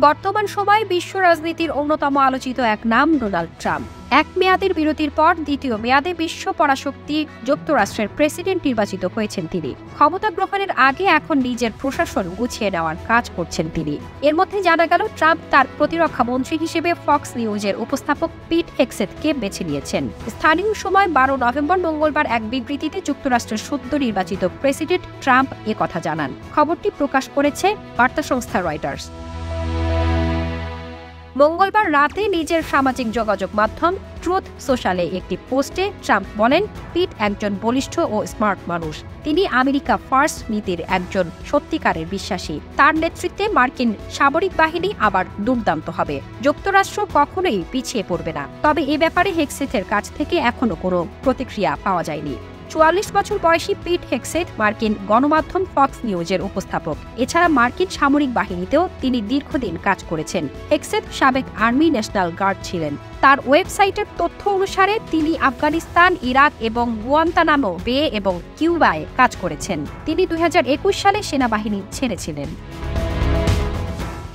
বর্তমান সময়ে বিশ্ব রাজনীতির অন্যতম আলোচিত এক নাম ডোনাল্ড ট্রাম্প। এক মেয়াদের বিরতির পর দ্বিতীয় মেয়াদে বিশ্ব পরাশক্তি যুক্তরাষ্ট্রের প্রেসিডেন্ট নির্বাচিত হয়েছেন তিনি। ক্ষমতা গ্রহণের আগে এখন নিজের প্রশাসন গুছিয়ে নেওয়ার কাজ করছেন তিনি। এর মধ্যে জানা গেল ট্রাম্প তার প্রতিরক্ষা মন্ত্রী হিসেবে ফক্স নিউজের উপস্থাপক পিট হেগসেথকে বেছে নিয়েছেন। স্থানীয় সময় 12 নভেম্বর মঙ্গলবার এক বিবৃতিতে যুক্তরাষ্ট্রের সদ্য নির্বাচিত প্রেসিডেন্ট ট্রাম্প কথা জানান। খবরটি প্রকাশ করেছে বার্তা সংস্থা রয়টার্স। মঙ্গলবার রাতে নিজের সামাজিক যোগাযোগ মাধ্যম ট্রুথ সোশ্যালে একটি পোস্টে ট্রাম্প বলেন, পিট একজন বলিষ্ঠ ও স্মার্ট মানুষ। তিনি আমেরিকা ফার্স্ট নীতির একজন সত্যিকারের বিশ্বাসী। তার নেতৃত্বে মার্কিন সামরিক বাহিনী আবার দুর্দান্ত হবে। যুক্তরাষ্ট্র কখনোই পিছিয়ে পড়বে না। তবে এ ব্যাপারে হেগসেথের কাছ থেকে এখনো কোনো প্রতিক্রিয়া পাওয়া যায়নি। 44 বছর বয়সী পিট হেগসেথ মার্কিন গণমাধ্যম ফক্স নিউজের উপস্থাপক। এছাড়া মার্কিন সামরিক বাহিনীতেও তিনি দীর্ঘদিন কাজ করেছেন। হেগসেথ সাবেক আর্মি ন্যাশনাল গার্ড ছিলেন। তার ওয়েবসাইটের তথ্য অনুসারে তিনি আফগানিস্তান, ইরাক এবং গুয়ান্তানামো বে এবং কিউবায় কাজ করেছেন। তিনি 2021 সালে সেনাবাহিনী ছেড়েছিলেন।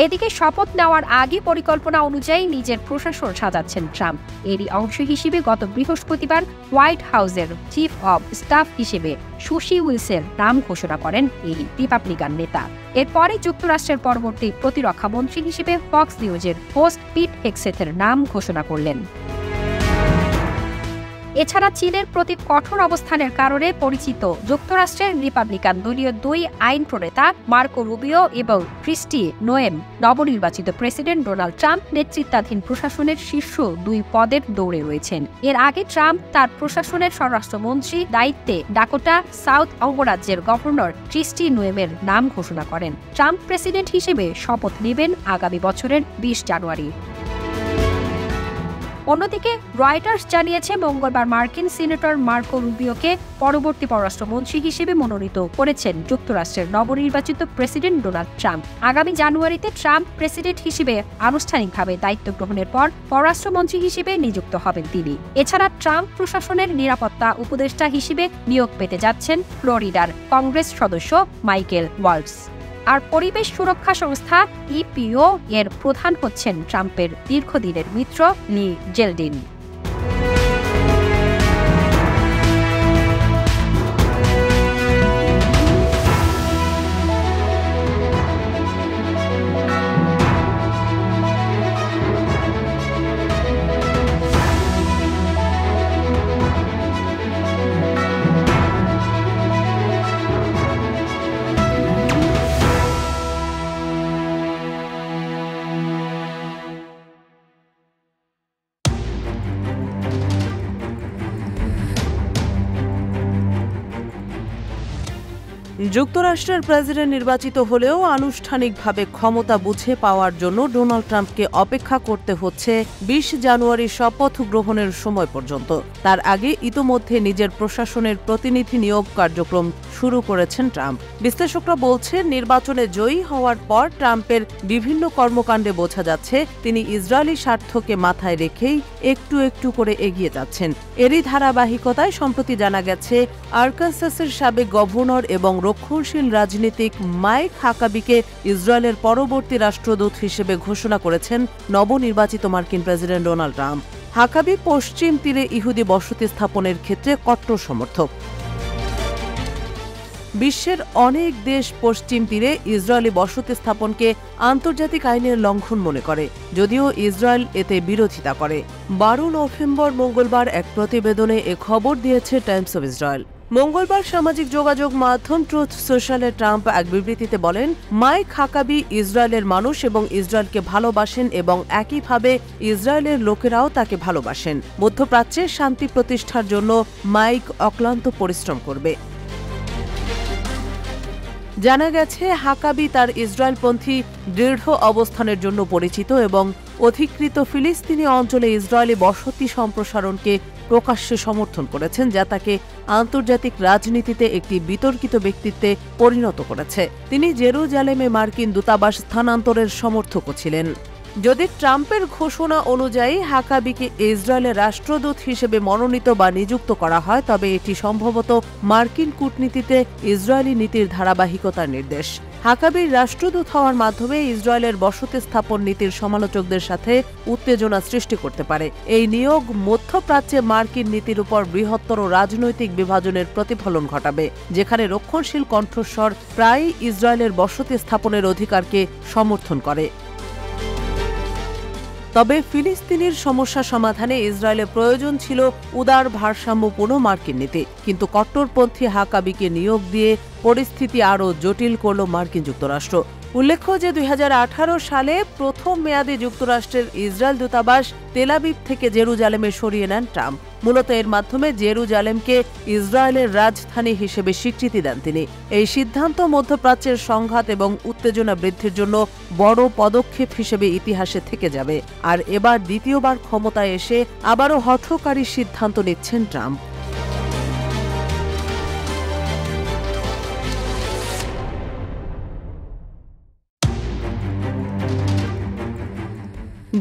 এদিকে শপথ নেওয়ার আগে পরিকল্পনা অনুযায়ী নিজের প্রশাসন সাজাচ্ছেন ট্রাম্প। এরই অংশ হিসেবে গত বৃহস্পতিবার হোয়াইট হাউসের চিফ অব স্টাফ হিসেবে সুশি উইলসের নাম ঘোষণা করেন এই রিপাবলিকান নেতা। এরপরে যুক্তরাষ্ট্রের পরবর্তী প্রতিরক্ষা মন্ত্রী হিসেবে ফক্স নিউজের হোস্ট পিট হেগসেথের নাম ঘোষণা করলেন। এছাড়া চীনের প্রতি কঠোর অবস্থানের কারণে পরিচিত যুক্তরাষ্ট্রের রিপাবলিকান দলীয় 2 আইন প্রণেতা মার্কো রুবিও এবং ক্রিস্টি নোয়েম নবনির্বাচিত প্রেসিডেন্ট ডোনাল্ড ট্রাম্প নেতৃত্বাধীন প্রশাসনের শীর্ষ 2 পদের দৌড়ে রয়েছেন। এর আগে ট্রাম্প তার প্রশাসনের স্বরাষ্ট্রমন্ত্রী দায়িত্বে ডাকোটা সাউথ অঙ্গরাজ্যের গভর্নর ক্রিস্টি নোয়েমের নাম ঘোষণা করেন। ট্রাম্প প্রেসিডেন্ট হিসেবে শপথ নেবেন আগামী বছরের 20 জানুয়ারি। অন্যদিকে রয়টার্স জানিয়েছে মঙ্গলবার মার্কিন সিনেটর মার্কো রুবিওকে পরবর্তী পররাষ্ট্রমন্ত্রী হিসেবে মনোনীত করেছেন যুক্তরাষ্ট্রের নবনির্বাচিত প্রেসিডেন্ট ডোনাল্ড ট্রাম্প। আগামী জানুয়ারিতে ট্রাম্প প্রেসিডেন্ট হিসেবে আনুষ্ঠানিকভাবে দায়িত্ব গ্রহণের পর পররাষ্ট্রমন্ত্রী হিসেবে নিযুক্ত হবেন তিনি। এছাড়া ট্রাম্প প্রশাসনের নিরাপত্তা উপদেষ্টা হিসেবে নিয়োগ পেতে যাচ্ছেন ফ্লোরিডার কংগ্রেস সদস্য মাইকেল ওয়ালটস। আর পরিবেশ সুরক্ষা সংস্থা ইপিও এর প্রধান হচ্ছেন ট্রাম্পের দীর্ঘদিনের মিত্র লি জেলডিন। যুক্তরাষ্ট্রের প্রেসিডেন্ট নির্বাচিত হলেও আনুষ্ঠানিকভাবে ক্ষমতা বুঝে পাওয়ার জন্য ডোনাল্ড ট্রাম্পকে অপেক্ষা করতে হচ্ছে 20 জানুয়ারি শপথ গ্রহণের সময় পর্যন্ত। তার আগে ইতোমধ্যে নিজের প্রশাসনের প্রতিনিধি নিয়োগ কার্যক্রম শুরু করেছেন ট্রাম্প। বিশ্লেষকরা বলছেন, নির্বাচনে জয়ী হওয়ার পর ট্রাম্পের বিভিন্ন কর্মকাণ্ডে বোঝা যাচ্ছে তিনি ইসরায়েলি স্বার্থকে মাথায় রেখেই একটু একটু করে এগিয়ে যাচ্ছেন। এরই ধারাবাহিকতায় সম্প্রতি জানা গেছে আরকানসাসের সাবেক গভর্নর এবং রক্ষণশীল রাজনীতিক মাইক হাকাবিকে ইসরায়েলের পরবর্তী রাষ্ট্রদূত হিসেবে ঘোষণা করেছেন নবনির্বাচিত মার্কিন প্রেসিডেন্ট ডোনাল্ড ট্রাম্প। হাকাবি পশ্চিম তীরে ইহুদি বসতি স্থাপনের ক্ষেত্রে কট্টর সমর্থক। বিশ্বের অনেক দেশ পশ্চিম তীরে ইসরায়েলি বসতি স্থাপনকে আন্তর্জাতিক আইনের লঙ্ঘন মনে করে, যদিও ইসরায়েল এতে বিরোধিতা করে। 12 নভেম্বর মঙ্গলবার এক প্রতিবেদনে এ খবর দিয়েছে টাইমস অব ইসরায়েল। মঙ্গলবার সামাজিক যোগাযোগ মাধ্যম ট্রুথ সোশ্যালে ট্রাম্প এক বিবৃতিতে বলেন, মাইক হাকাবি ইসরায়েলের মানুষ এবং ইসরায়েলকে ভালোবাসেন এবং একইভাবে ইসরায়েলের লোকেরাও তাকে ভালোবাসেন। মধ্যপ্রাচ্যে শান্তি প্রতিষ্ঠার জন্য মাইক অক্লান্ত পরিশ্রম করবে। জানা গেছে হাকাবি তার ইসরায়েলপন্থী দৃঢ় অবস্থানের জন্য পরিচিত এবং অধিকৃত ফিলিস্তিনি অঞ্চলে ইসরায়েলি বসতি সম্প্রসারণকে প্রকাশ্যে সমর্থন করেছেন, যা তাকে আন্তর্জাতিক রাজনীতিতে একটি বিতর্কিত ব্যক্তিত্বে পরিণত করেছে। তিনি জেরুজালেমে মার্কিন দূতাবাস স্থানান্তরের সমর্থকও ছিলেন। যদি ট্রাম্পের ঘোষণা অনুযায়ী হাকাবিকে ইসরায়েলের রাষ্ট্রদূত হিসেবে মনোনীত বা নিযুক্ত করা হয়, তবে এটি সম্ভবত মার্কিন কূটনীতিতে ইসরায়েলি নীতির ধারাবাহিকতার নির্দেশ। হাকাবির রাষ্ট্রদূত হওয়ার মাধ্যমে ইসরায়েলের বসতি স্থাপন নীতির সমালোচকদের সাথে উত্তেজনা সৃষ্টি করতে পারে। এই নিয়োগ মধ্যপ্রাচ্যে মার্কিন নীতির উপর বৃহত্তর রাজনৈতিক বিভাজনের প্রতিফলন ঘটাবে, যেখানে রক্ষণশীল কণ্ঠস্বর প্রায়ই ইসরায়েলের বসতি স্থাপনের অধিকারকে সমর্থন করে। তবে ফিলিস্তিনির সমস্যা সমাধানে ইসরায়েলের প্রয়োজন ছিল উদার ভারসাম্যপূর্ণ মার্কিন নীতি, কিন্তু কট্টরপন্থী হাকাবিকে নিয়োগ দিয়ে পরিস্থিতি আরও জটিল করল মার্কিন যুক্তরাষ্ট্র। উল্লেখ্য যে 2018 সালে প্রথম মেয়াদে যুক্তরাষ্ট্রের ইসরায়েল দূতাবাস তেল আবিব থেকে জেরুজালেমে সরিয়ে নেন ট্রাম্প। মূলত এর মাধ্যমে জেরুজালেমকে ইসরায়েলের রাজধানী হিসেবে স্বীকৃতি দেন তিনি। এই সিদ্ধান্ত মধ্যপ্রাচ্যের সংঘাত এবং উত্তেজনা বৃদ্ধির জন্য বড় পদক্ষেপ হিসেবে ইতিহাসে থেকে যাবে। আর এবার দ্বিতীয়বার ক্ষমতায় এসে আবারও হঠকারী সিদ্ধান্ত নিচ্ছেন ট্রাম্প।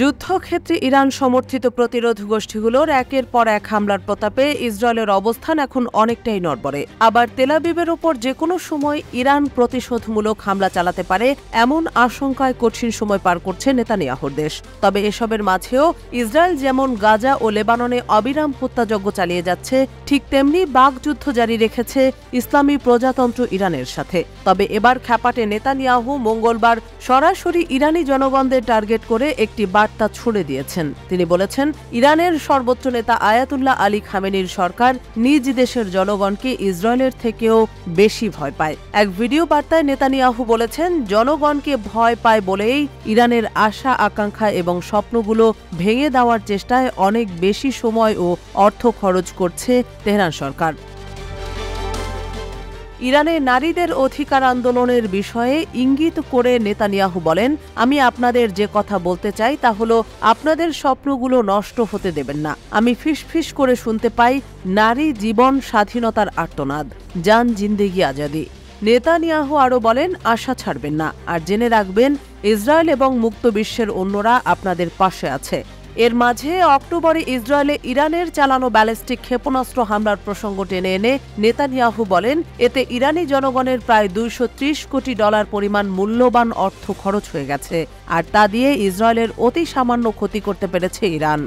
যুদ্ধক্ষেত্রে ইরান সমর্থিত প্রতিরোধ গোষ্ঠীগুলোর একের পর এক হামলার প্রতাপে ইসরায়েলের অবস্থান এখন অনেকটাই নড়বড়ে। আবার তেল আবিবের ওপর যে কোনো সময় ইরান প্রতিশোধমূলক হামলা চালাতে পারে এমন আশঙ্কায় কঠিন সময় পার করছে নেতানিয়াহুর দেশ। তবে এসবের মাঝেও ইসরায়েল যেমন গাজা ও লেবাননে অবিরাম হত্যাযজ্ঞ চালিয়ে যাচ্ছে, ঠিক তেমনি বাকযুদ্ধ জারি রেখেছে ইসলামী প্রজাতন্ত্র ইরানের সাথে। তবে এবার খ্যাপাটে নেতানিয়াহু মঙ্গলবার সরাসরি ইরানি জনগণদের টার্গেট করে একটি বার্তা ছুড়ে দিয়েছেন। তিনি বলেছেন, ইরানের সর্বোচ্চ নেতা আয়াতুল্লাহ আলী খামেনির সরকার নিজ দেশের জনগণকে ইসরায়েলের থেকেও বেশি ভয় পায়। এক ভিডিও বার্তায় নেতানিয়াহু বলেছেন, জনগণকে ভয় পায় বলেই ইরানের আশা আকাঙ্ক্ষা এবং স্বপ্নগুলো ভেঙে দেওয়ার চেষ্টায় অনেক বেশি সময় ও অর্থ খরচ করছে তেহরান সরকার। ইরানে নারীদের অধিকার আন্দোলনের বিষয়ে ইঙ্গিত করে নেতানিয়াহু বলেন, আমি আপনাদের যে কথা বলতে চাই তা হলো আপনাদের স্বপ্নগুলো নষ্ট হতে দেবেন না। আমি ফিসফিস করে শুনতে পাই নারী জীবন স্বাধীনতার আর্তনাদ, জান জিন্দেগি আজাদি। নেতানিয়াহু আরও বলেন, আশা ছাড়বেন না, আর জেনে রাখবেন ইসরায়েল এবং মুক্ত বিশ্বের অন্যরা আপনাদের পাশে আছে। এর মাঝে অক্টোবরে ইসরায়েলে ইরানের চালানো ব্যালিস্টিক ক্ষেপণাস্ত্র হামলার প্রসঙ্গ টেনে এনে নেতানিয়াহু বলেন, এতে ইরানি জনগণের প্রায় $230 কোটি পরিমাণ মূল্যবান অর্থ খরচ হয়ে গেছে, আর তা দিয়ে ইসরায়েলের অতি সামান্য ক্ষতি করতে পেরেছে ইরান।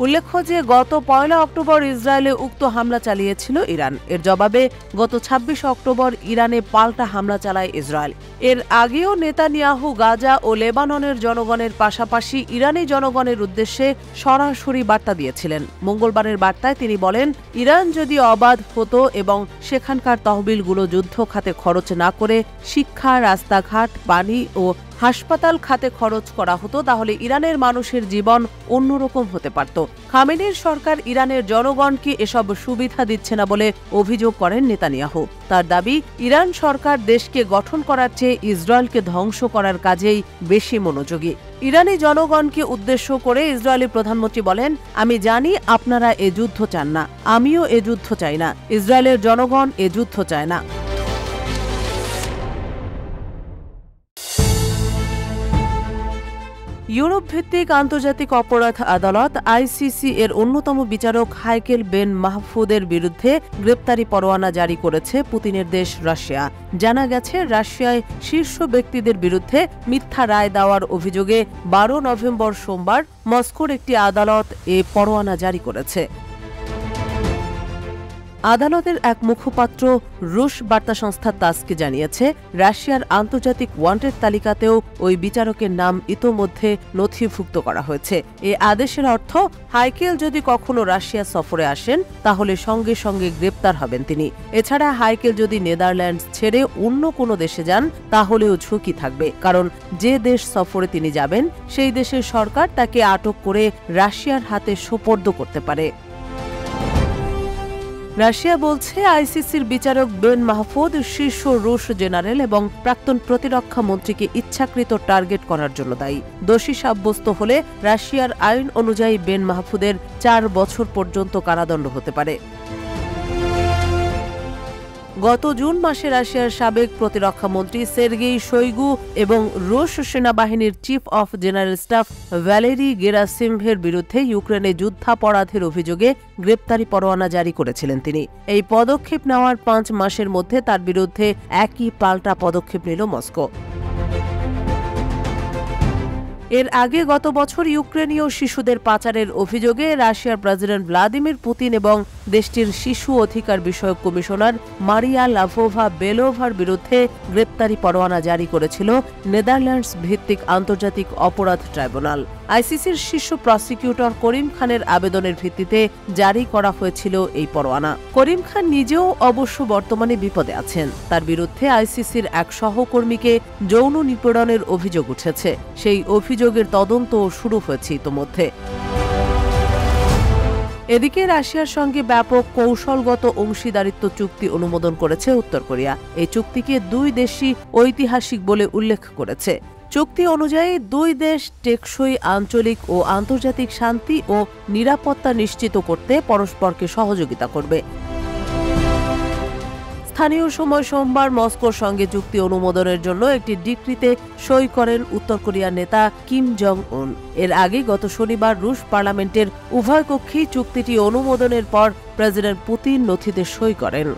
উল্লেখ্য যে গত 1 অক্টোবর ইসরায়েলে উক্ত হামলা চালিয়েছিল ইরান। এর জবাবে গত 26 অক্টোবর ইরানে পাল্টা হামলা চালায় ইসরায়েল। এর আগেও নেতানিয়াহু গাজা ও লেবাননের জনগণের পাশাপাশি ইরানি জনগণের উদ্দেশ্যে সরাসরি বার্তা দিয়েছিলেন। মঙ্গলবারের বার্তায় তিনি বলেন, ইরান যদি অবাধ হতো এবং সেখানকার তহবিলগুলো যুদ্ধ খাতে খরচ না করে শিক্ষা, রাস্তাঘাট, পানি ও হাসপাতাল খাতে খরচ করা হতো, তাহলে ইরানের মানুষের জীবন অন্যরকম হতে পারত। খামেনির সরকার ইরানের জনগণকে এসব সুবিধা দিচ্ছে না বলে অভিযোগ করেন নেতানিয়াহু। তার দাবি, ইরান সরকার দেশকে গঠন করার চেয়ে ইসরায়েলকে ধ্বংস করার কাজেই বেশি মনোযোগী। ইরানি জনগণকে উদ্দেশ্য করে ইসরায়েলি প্রধানমন্ত্রী বলেন, আমি জানি আপনারা এ যুদ্ধ চান না, আমিও এ যুদ্ধ চাই না, ইসরায়েলের জনগণ এ যুদ্ধ চায় না। ইউরোপ ভিত্তিক আন্তর্জাতিক অপরাধ আদালত আইসিসি এর অন্যতম বিচারক হাইকেল বেন মাহফুদের বিরুদ্ধে গ্রেপ্তারি পরোয়ানা জারি করেছে পুতিনের দেশ রাশিয়া। জানা গেছে, রাশিয়ায় শীর্ষ ব্যক্তিদের বিরুদ্ধে মিথ্যা রায় দেওয়ার অভিযোগে 12 নভেম্বর সোমবার মস্কোর একটি আদালত এ পরোয়ানা জারি করেছে। আদালতের এক মুখপাত্র রুশ বার্তা সংস্থা তাসকে জানিয়েছে, রাশিয়ার আন্তর্জাতিক ওয়ান্টেড তালিকাতেও ওই বিচারকের নাম ইতোমধ্যে নথিভুক্ত করা হয়েছে। এ আদেশের অর্থ, হাইকেল যদি কখনো রাশিয়া সফরে আসেন তাহলে সঙ্গে সঙ্গে গ্রেপ্তার হবেন তিনি। এছাড়া হাইকেল যদি নেদারল্যান্ডস ছেড়ে অন্য কোনো দেশে যান তাহলেও ঝুঁকি থাকবে, কারণ যে দেশ সফরে তিনি যাবেন সেই দেশের সরকার তাকে আটক করে রাশিয়ার হাতে সোপর্দ করতে পারে। রাশিয়া বলছে, আইসিসির বিচারক বেন মাহফুদ শীর্ষ রুশ জেনারেল এবং প্রাক্তন প্রতিরক্ষা মন্ত্রীকে ইচ্ছাকৃত টার্গেট করার জন্য দায়ী। দোষী সাব্যস্ত হলে রাশিয়ার আইন অনুযায়ী বেন মাহফুদের 4 বছর পর্যন্ত কারাদণ্ড হতে পারে। গত জুন মাসে রাশিয়ার সাবেক প্রতিরক্ষামন্ত্রী সের্গেই শোইগু এবং রুশ সেনাবাহিনীর chief of general staff Valery গেরাসিমভের বিরুদ্ধে ইউক্রেনে যুদ্ধাপরাধের অভিযোগে গ্রেপ্তারি পরোয়ানা জারি করেছিলেন তিনি। এই পদক্ষেপ নেওয়ার 5 মাসের মধ্যে তার বিরুদ্ধে একই পাল্টা পদক্ষেপ নিল মস্কো। এর আগে গত বছর ইউক্রেনীয় শিশুদের পাচারের অভিযোগে রাশিয়ার প্রেসিডেন্ট ভ্লাদিমির পুতিন এবং দেশটির শিশু অধিকার বিষয়ক কমিশনার মারিয়া লাভোভা বেলোভার বিরুদ্ধে গ্রেপ্তারি পরোয়ানা জারি করেছিল নেদারল্যান্ডস ভিত্তিক আন্তর্জাতিক অপরাধ ট্রাইব্যুনাল। আইসিসির শীর্ষ প্রসিকিউটর করিম খানের আবেদনের ভিত্তিতে জারি করা হয়েছিল এই পরোয়ানা। করিম খান নিজেও অবশ্য বর্তমানে বিপদে আছেন। তার বিরুদ্ধে আইসিসির এক সহকর্মীকে যৌন নিপীড়নের অভিযোগ উঠেছে। সেই অভিযোগের তদন্ত শুরু হয়েছে ইতোমধ্যে। এদিকে রাশিয়ার সঙ্গে ব্যাপক কৌশলগত অংশীদারিত্ব চুক্তি অনুমোদন করেছে উত্তর কোরিয়া। এই চুক্তিকে দুই দেশই ঐতিহাসিক বলে উল্লেখ করেছে। চুক্তি অনুযায়ী দুই দেশ টেকসই আঞ্চলিক ও আন্তর্জাতিক শান্তি ও নিরাপত্তা নিশ্চিত করতে পরস্পরকে সহযোগিতা করবে। স্থানীয় সময় সোমবার মস্কোর সঙ্গে চুক্তি অনুমোদনের জন্য একটি ডিক্রিতে সই করেন উত্তর কোরিয়ার নেতা কিম জং উন। এর আগে গত শনিবার রুশ পার্লামেন্টের উভয় কক্ষেই চুক্তিটি অনুমোদনের পর প্রেসিডেন্ট পুতিন নথিতে সই করেন।